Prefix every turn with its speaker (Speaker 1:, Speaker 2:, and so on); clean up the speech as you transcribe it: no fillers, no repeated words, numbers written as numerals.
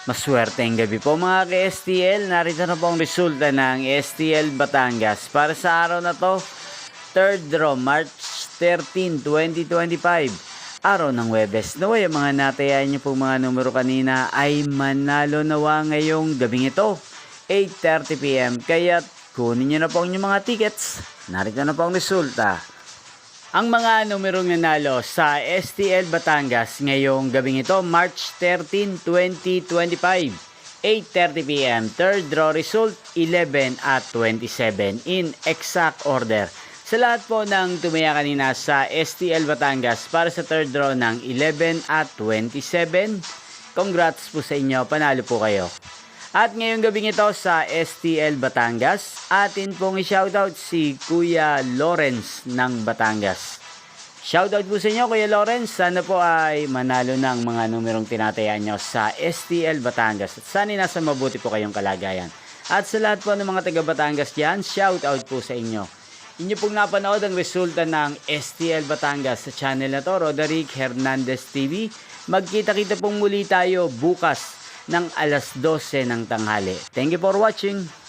Speaker 1: Maswerteng gabi po mga ka-STL. Narito na po ang resulta ng STL Batangas. Para sa araw na to, 3rd draw, March 13, 2025. Araw ng Webes. Naway, ang mga natayan niyo po mga numero kanina ay manalo nawa ngayong gabing ito, 8:30 PM. Kaya kunin niyo na po ang inyong mga tickets. Narito na po ang resulta. Ang mga numerong nanalo sa STL Batangas ngayong gabing ito, March 13, 2025, 8:30 PM. Third draw result, 11 at 27 in exact order. Sa lahat po ng tumaya kanina sa STL Batangas para sa third draw ng 11 at 27, congrats po sa inyo, panalo po kayo. At ngayong gabing ito sa STL Batangas, atin pong i-shoutout si Kuya Lawrence ng Batangas. Shoutout po sa inyo Kuya Lawrence, sana po ay manalo ng mga numerong tinatayaan nyo sa STL Batangas. At sana nasa mabuti po kayong kalagayan. At sa lahat po ng mga taga Batangas dyan, shoutout po sa inyo. Inyo pong napanood ang resulta ng STL Batangas sa channel na to, Roderick Hernandez TV. Magkita-kita pong muli tayo bukas ng alas 12 ng tanghali. Thank you for watching.